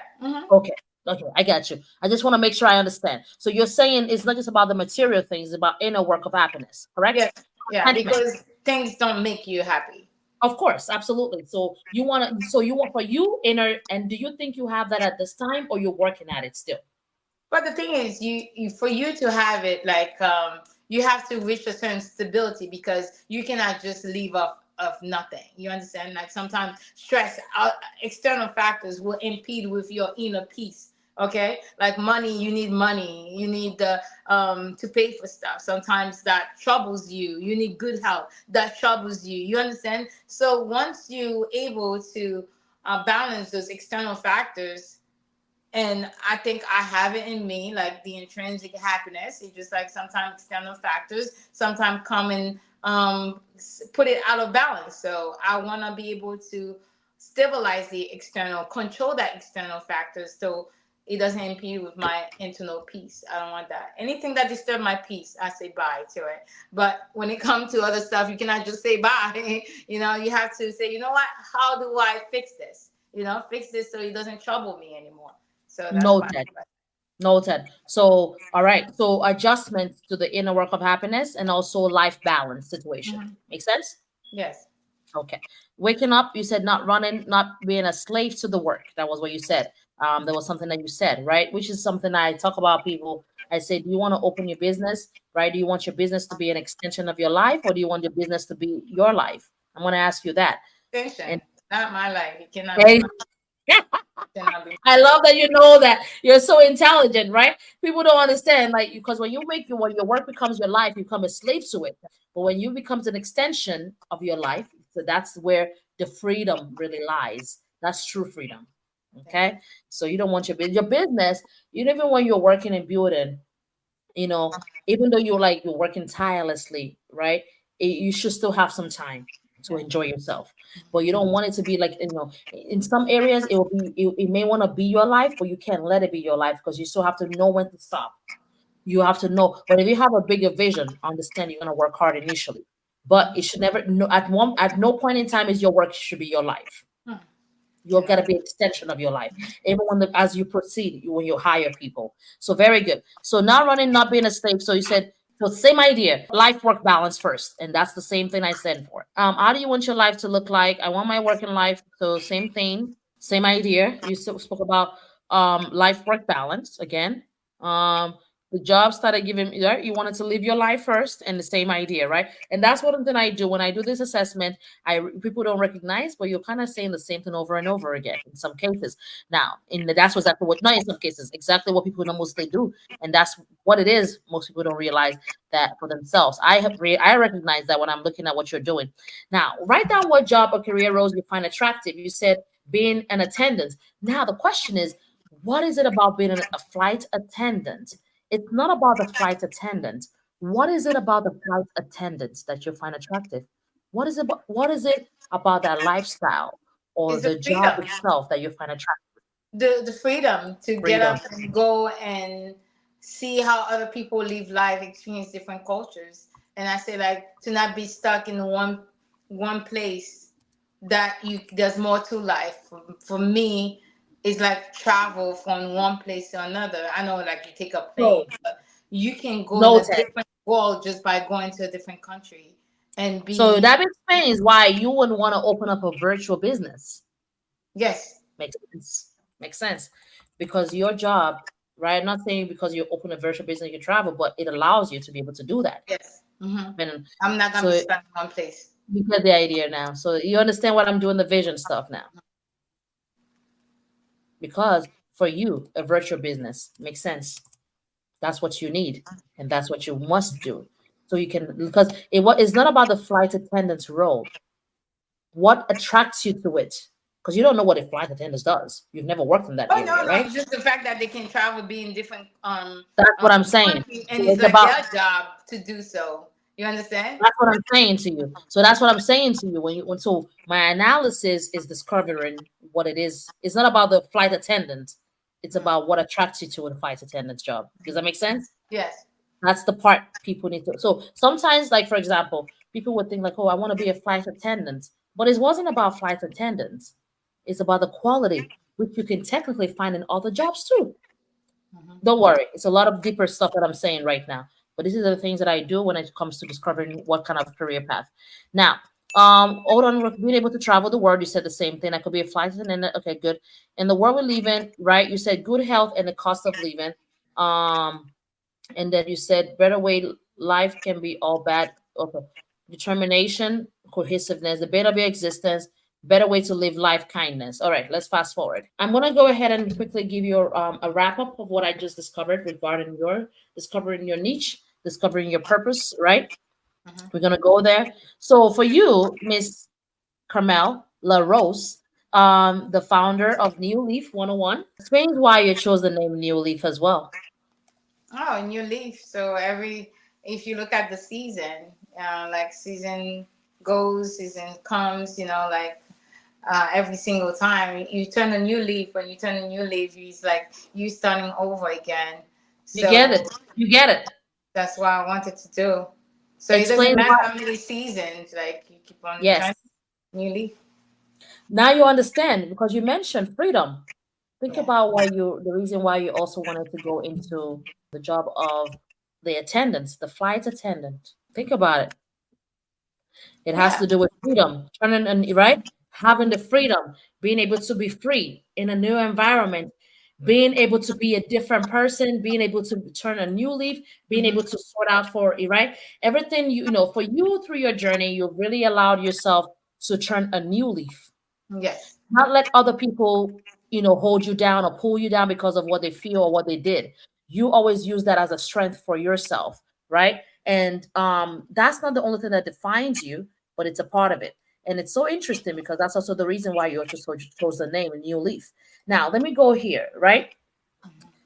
Okay. Okay, I got you. I just want to make sure I understand. So you're saying it's not just about the material things, it's about inner work of happiness, correct? Yes. Yeah, Contentment. because things don't make you happy. Of course, absolutely. So you want for you inner, and do you think you have that at this time or you're working at it still? But the thing is, you for you to have it, like you have to reach a certain stability, because you cannot just leave up of nothing. You understand? Like sometimes stress, external factors will impede with your inner peace. Okay, like money, you need money, you need the to pay for stuff. Sometimes that troubles you. You need good health, that troubles you. You understand? So once you able to balance those external factors, and I think I have it in me, like the intrinsic happiness. It's just like sometimes external factors sometimes come and put it out of balance. So I want to be able to stabilize the external, control that external factors, so it doesn't impede with my internal peace. I don't want that. Anything that disturbs my peace, I say bye to it. But when it comes to other stuff, you cannot just say bye. You have to say, you know what? How do I fix this? Fix this so it doesn't trouble me anymore. So that's fine. Noted. Noted. So, all right. So adjustments to the inner work of happiness and also life balance situation. Mhm. Make sense? Yes. Okay. Waking up, you said not running, not being a slave to the work. That was what you said. There was something that you said, right? Which is something I talk about people. I say, do you want to open your business, right? Do you want your business to be an extension of your life, or do you want your business to be your life? I'm going to ask you that. Extension, And not my life. It cannot be hey, my. Cannot be. I love that you know that you're so intelligent, right? People don't understand, like, because when your work becomes your life, you become a slave to it. But when you becomes an extension of your life, so that's where the freedom really lies. That's true freedom. Okay, so you don't want your business. You don't even when you're working and building, you know, even though you're working tirelessly, right? You should still have some time to Yeah. enjoy yourself. But you don't want it to be like, in some areas it may want to be your life, but you can't let it be your life because you still have to know when to stop. You have to know. But if you have a bigger vision, understand you're gonna work hard initially. But it should never no at no point in time is your work should be your life. Hmm. You're gonna Cannot. be an extension of your life, even as you proceed, when you hire people. So very good. So not running, not being a slave. So you said, so same idea, life work balance first, and that's the same thing I said for. How do you want your life to look like? I want my working life. So same thing, same idea. You spoke about life work balance again. Um, the job started giving right? You wanted to live your life first, and the same idea, right? And that's what then I do when I do this assessment. People don't recognize, but you're kind of saying the same thing over and over again in some cases. Now, that's exactly what not in some cases, exactly what people mostly do, and that's what it is. Most people don't realize that for themselves. I recognize that when I'm looking at what you're doing. Now, write down what job or career roles you find attractive. You said being an attendant. Now, the question is, what is it about being a flight attendant? It's not about the flight attendant. What is it about the flight attendants that you find attractive? What is it about that lifestyle or It's the the job freedom, itself that you find attractive? the freedom to get Freedom. up and go and see how other people live life, experience different cultures. And I say like to not be stuck in one place, that you there's more to life. For me, it's like travel from one place to another. I know like you take a plane, So but you can go in a noted. different world just by going to a different country and So be. that explains why you wouldn't want to open up a virtual business. Yes. Makes sense. Makes sense. Because your job, right? I'm not saying because you open a virtual business you travel, but it allows you to be able to do that. Yes. And I'm not gonna be so stuck in one place. you get the idea now. So you understand what I'm doing the vision stuff now. Because for you, a virtual business makes sense. That's what you need, and that's what you must do. So you can, because it's not about the flight attendant's role. What attracts you to it? Because you don't know what a flight attendant does. You've never worked in that Oh no, area, no, right? it's just the fact that they can travel, be in different That's what I'm saying. country, and So it's it's like about their job to do so. You understand? that's what I'm saying to you. So that's what I'm saying to you so my analysis is discovering what it is. It's not about the flight attendant. It's Mm. about what attracts you to a flight attendant's job. Does that make sense? Yes. That's the part people need to. So sometimes, like for example, people would think like, "Oh, I want to be a flight attendant," but it wasn't about flight attendants. It's about the quality, which you can technically find in other jobs too. Hmm. Don't worry, it's a lot of deeper stuff that I'm saying right now. But these are the things that I do when it comes to discovering what kind of career path. Now, hold on, being able to travel the world. You said the same thing. I could be a flight attendant. Okay, good. In the world we live in, right? You said good health and the cost of living. Um, and then you said better way life can be all bad. Okay. Determination, cohesiveness, the better be existence, better way to live life, kindness. All right, let's fast forward. I'm going to go ahead and quickly give you a wrap up of what I just discovered regarding your discovering your niche, discovering your purpose, right? Hmm. We're going to go there. So for you, Miss Carmel LaRose, the founder of New Leaf 101, explains why you chose the name New Leaf as well. Oh, and you leave. So if you look at the season, like season goes, season comes, like every single time you turn a new leaf. When you turn a new leaf, it's like you starting over again. You get So it. You get it. that's what I wanted to do. So it doesn't Explain matter why. how many seasons, like you keep on Yes. turning new leaf. Now you understand because you mentioned freedom. Think Yeah. about the reason why you also wanted to go into the job of the attendants, the flight attendant. Think about it. It has Yeah. to do with freedom, turning and right, having the freedom, being able to be free in a new environment, being able to be a different person, being able to turn a new leaf, being Hmm. able to sort out for right everything for you through your journey, you've really allowed yourself to turn a new leaf, Yes. not let other people hold you down or pull you down because of what they feel or what they did. You always use that as a strength for yourself, right? And that's not the only thing that defines you, but it's a part of it. And it's so interesting because that's also the reason why you also chose the name New Leaf. Now let me go here, right?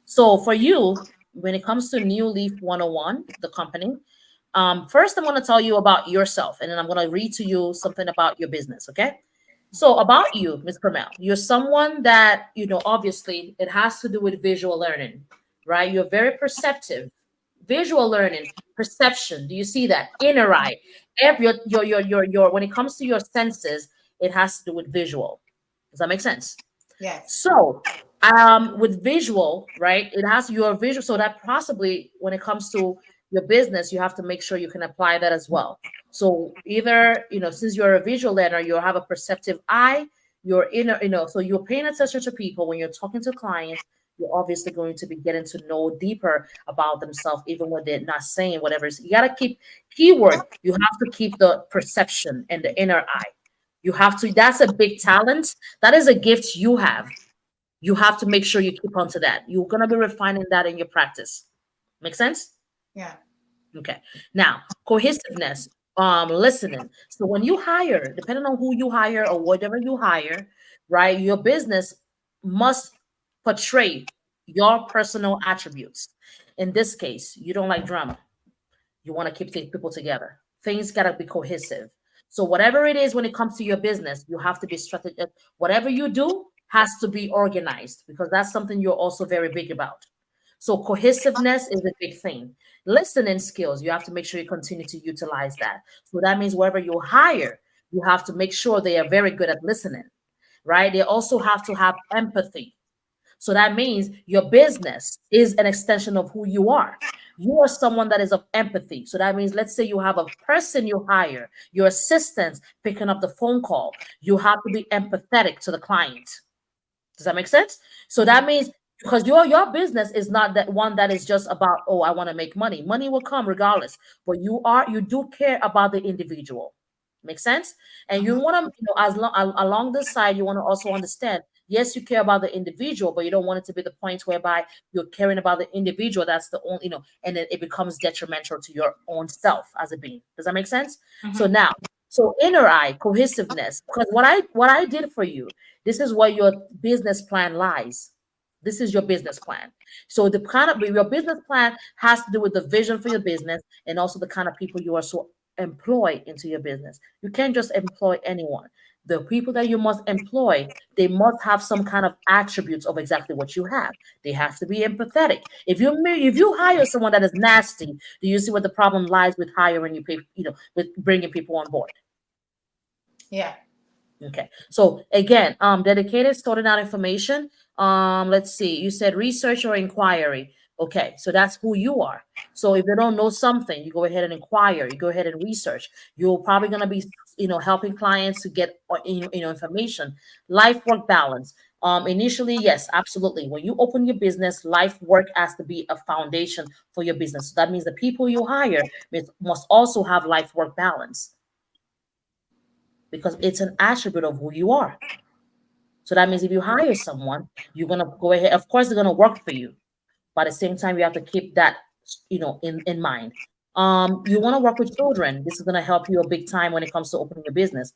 So for you, when it comes to New Leaf 101, the company, first I'm going to tell you about yourself, and then I'm going to read to you something about your business, okay? So about you, Ms. Carmel, you're someone that, obviously it has to do with visual learning, right? You're very perceptive. Visual learning, perception. Do you see that? Inner eye. When it comes to your senses, it has to do with visual. Does that make sense? Yes. So, with visual, right? It has your visual, so that possibly when it comes to your business, you have to make sure you can apply that as well. So either, since you're a visual learner, you have a perceptive eye, you're inner, so you're paying attention to people when you're talking to clients. You're obviously going to be getting to know deeper about themselves, even when they're not saying whatever. You got to keep keyword. You have to keep the perception and the inner eye. You have to. That's a big talent. That is a gift you have. You have to make sure you keep on to that. You're going to be refining that in your practice. Make sense? Yeah. Okay. Now, cohesiveness, listening. So when you hire, depending on who you hire or whatever you hire, right, your business must portray your personal attributes. In this case, you don't like drama. You want to keep people together. Things got to be cohesive. So whatever it is when it comes to your business, you have to be strategic. Whatever you do has to be organized because that's something you're also very big about. So cohesiveness is a big thing. Listening skills, you have to make sure you continue to utilize that. So that means wherever you hire, you have to make sure they are very good at listening, right? They also have to have empathy. So that means your business is an extension of who you are. You are someone that is of empathy. So that means, let's say you have a person you hire, your assistant picking up the phone call. You have to be empathetic to the client. Does that make sense? So that means because your business is not that one that is just about, oh, I want to make money. Money will come regardless, but you do care about the individual. Make sense? And you want to, as long along this side, you want to also understand. Yes, you care about the individual, but you don't want it to be the point whereby you're caring about the individual. That's the only, and then it becomes detrimental to your own self as a being. Does that make sense? So now, so inner eye cohesiveness, because what I did for you, this is where your business plan lies. This is your business plan. So the kind of your business plan has to do with the vision for your business and also the kind of people you are so employ into your business. You can't just employ anyone. The people that you must employ, they must have some kind of attributes of exactly what you have. They have to be empathetic. If you hire someone that is nasty, do you see what the problem lies with hiring with bringing people on board? Yeah. Okay. So again, dedicated sorting out information. Let's see. You said research or inquiry. Okay, so that's who you are. So if you don't know something, you go ahead and inquire. You go ahead and research. You're probably gonna be, helping clients to get, information. Life work balance. Initially, yes, absolutely. When you open your business, life work has to be a foundation for your business. So that means the people you hire must also have life work balance because it's an attribute of who you are. So that means if you hire someone, you're gonna go ahead. Of course, they're gonna work for you, but at the same time, you have to keep that, in mind. You want to work with children. This is gonna help you a big time when it comes to opening your business.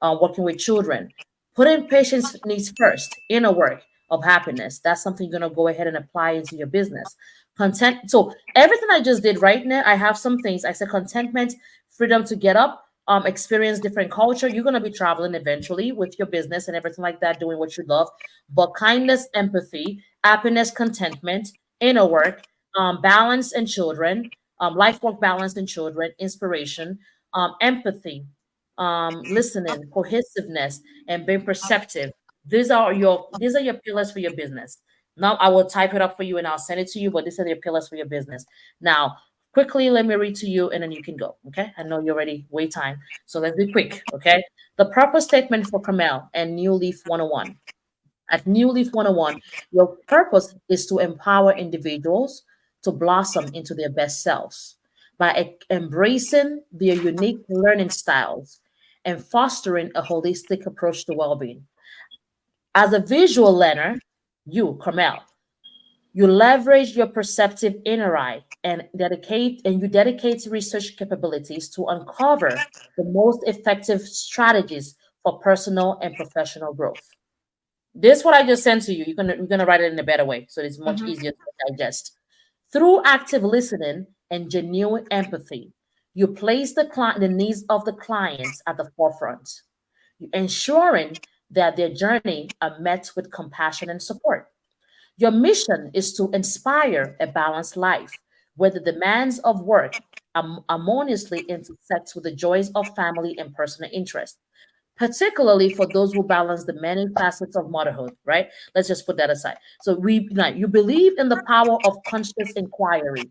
Working with children, putting patients' needs first. Inner work of happiness. That's something you're gonna go ahead and apply into your business. Content. So everything I just did right now, I have some things. I said contentment, freedom to get up, experience different culture. You're going to be traveling eventually with your business and everything like that, doing what you love. But kindness, empathy, happiness, contentment, inner work, balance and children, life work balance and children, inspiration, empathy, listening, cohesiveness, and being perceptive. These are your pillars for your business. Now I will type it up for you and I'll send it to you, but these are your pillars for your business. Now, quickly, let me read to you and then you can go. Okay. I know you're already way time. So let's be quick. Okay. The purpose statement for Carmel and New Leaf 101. At New Leaf 101, your purpose is to empower individuals to blossom into their best selves by embracing their unique learning styles and fostering a holistic approach to well being. As a visual learner, Carmel, you leverage your perceptive inner eye and you dedicate research capabilities to uncover the most effective strategies for personal and professional growth. This what I just sent to you. You're gonna write it in a better way, so it's much easier to digest. Through active listening and genuine empathy, you place the needs of the clients at the forefront, ensuring that their journey are met with compassion and support. Your mission is to inspire a balanced life where the demands of work harmoniously intersect with the joys of family and personal interest, particularly for those who balance the many facets of motherhood, right? Let's just put that aside. So you believe in the power of conscious inquiry,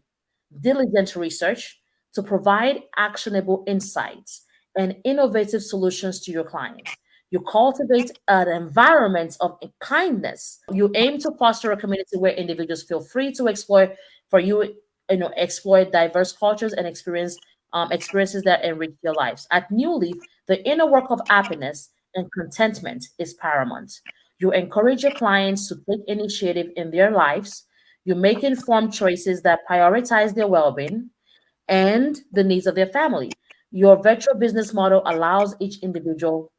diligent research to provide actionable insights and innovative solutions to your clients. You cultivate an environment of kindness. You aim to foster a community where individuals feel free to explore for you, explore diverse cultures and experiences that enrich their lives. At New Leaf, the inner work of happiness and contentment is paramount. You encourage your clients to take initiative in their lives. You make informed choices that prioritize their well-being and the needs of their family. Your virtual business model allows each individual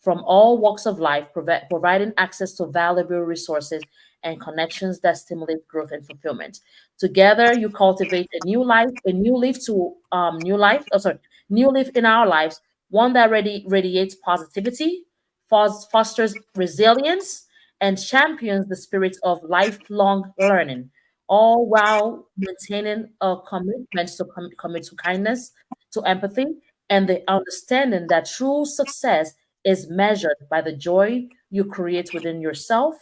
from all walks of life, providing access to valuable resources and connections that stimulate growth and fulfillment. Together, you cultivate a new life, a new leaf to new life. Oh, sorry, new leaf in our lives, one that radiates positivity, fosters resilience, and champions the spirit of lifelong learning, all while maintaining a commitment to commit to kindness, to empathy, and the understanding that true success is measured by the joy you create within yourself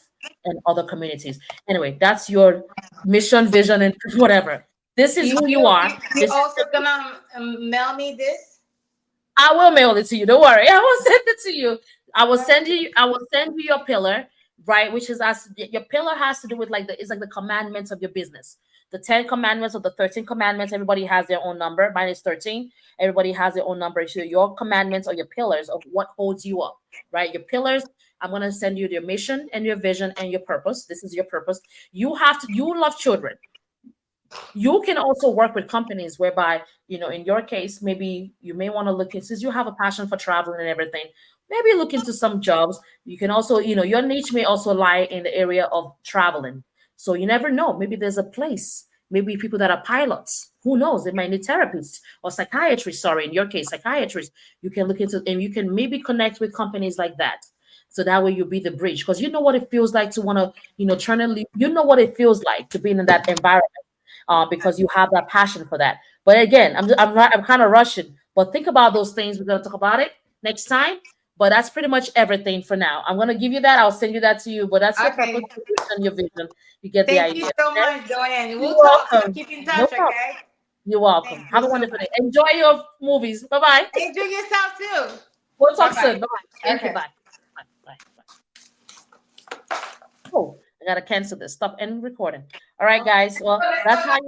and other communities. Anyway, that's your mission, vision, and whatever. This is You who you you are. you This is also gonna mail me this? I will mail it to you. Don't worry. I will send it to you. I will send you your pillar, right? Which is as your pillar has to do with like it's like the commandments of your business. The 10 commandments or the 13 commandments, everybody has their own number. Mine is 13. Everybody has their own number. So your commandments or your pillars of what holds you up, right? Your pillars, I'm gonna send you your mission and your vision and your purpose. This is your purpose. You love children. You can also work with companies whereby, in your case, maybe you may want to look at, since you have a passion for traveling and everything, maybe look into some jobs. You can also, your niche may also lie in the area of traveling. So you never know. Maybe there's a place, maybe people that are pilots, who knows? They might need therapists or psychiatrists. Sorry, in your case, psychiatrists. You can look into, and you can maybe connect with companies like that. So that way you'll be the bridge, because you know what it feels like to want to, turn and leave. You know what it feels like to be in that environment, because you have that passion for that. But again, I'm kind of rushing. But think about those things. We're gonna talk about it next time. But that's pretty much everything for now. I'm gonna give you that. I'll send you that to you. But that's your purpose Okay. and your vision. You get the Thank you idea. so Okay? much, Doyin. You're We'll talk. welcome. Keep in No touch, problem. okay? You're welcome. Thank you Have a so wonderful day. much. Enjoy your movies. Bye bye. Enjoy yourself too. We'll Bye talk soon. bye. Bye bye. Thank you. Okay. Bye. Bye. Bye. Bye. Oh, I gotta cancel this. Stop end recording. All right, guys. Well, that's how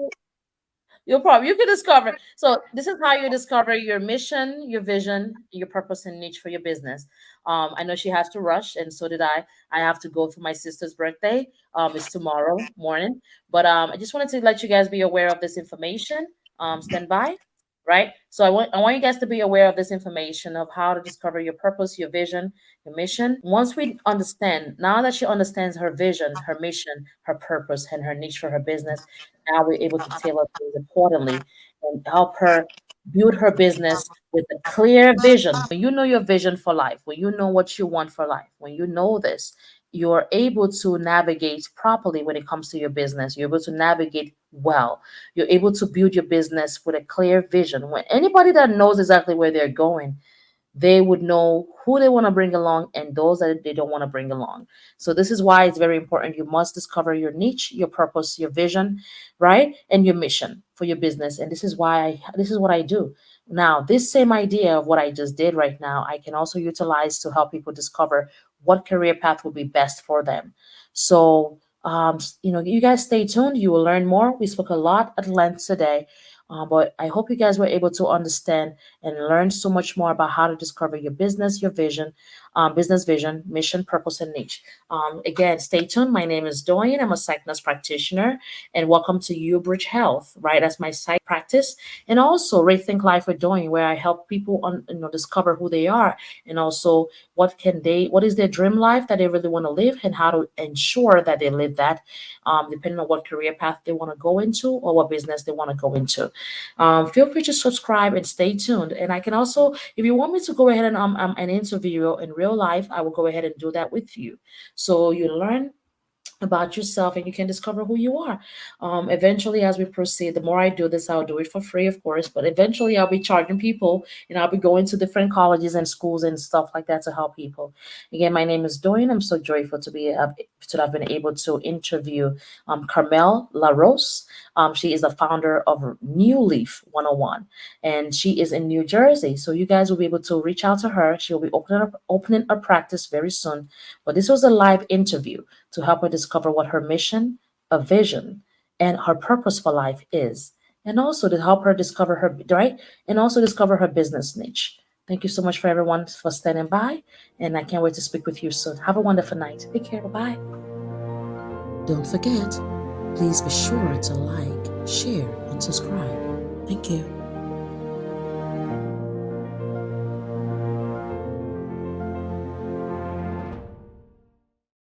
you can discover. So this is how you discover your mission, your vision, your purpose and niche for your business. I know she has to rush, and so did I. I have to go for my sister's birthday. It's tomorrow morning. But I just wanted to let you guys be aware of this information. Stand by. Right. So I want you guys to be aware of this information of how to discover your purpose, your vision, your mission. Once we understand, now that she understands her vision, her mission, her purpose, and her niche for her business, now we're able to tailor things accordingly and help her build her business with a clear vision. When you know your vision for life, when you know what you want for life, when you know this, you're able to navigate properly when it comes to your business. You're able to navigate well. You're able to build your business with a clear vision. When anybody that knows exactly where they're going, they would know who they want to bring along and those that they don't want to bring along. So this is why it's very important. You must discover your niche, your purpose, your vision, right? And your mission for your business. And this is what I do. Now, this same idea of what I just did right now, I can also utilize to help people discover what career path will be best for them. So, you guys stay tuned. You will learn more. We spoke a lot at length today, but I hope you guys were able to understand and learn so much more about how to discover your business, your vision, business vision, mission, purpose, and niche. Again, stay tuned. My name is Doyin. I'm a psych nurse practitioner, and welcome to UBridge Health, right? That's my psych practice, and also Rethink Life with Doyin, where I help people discover who they are, and also what is their dream life that they really want to live, and how to ensure that they live that, depending on what career path they want to go into or what business they want to go into. Feel free to subscribe and stay tuned. And I can also, if you want me to go ahead and interview you in real life, I will go ahead and do that with you. So you learn about yourself and you can discover who you are. Eventually, as we proceed, the more I do this, I'll do it for free, of course, but eventually I'll be charging people and I'll be going to different colleges and schools and stuff like that to help people. Again, my name is Doyin. I'm so joyful to have been able to interview Carmel LaRose. She is the founder of New Leaf 101, and she is in New Jersey. So you guys will be able to reach out to her. She'll be opening a practice very soon. But this was a live interview to help her discover what her mission, a vision, and her purpose for life is, and also to help her discover her right, and also discover her business niche. Thank you so much for everyone for standing by, and I can't wait to speak with you soon. Have a wonderful night. Take care. Bye bye. Don't forget, please be sure to like, share, and subscribe. Thank you.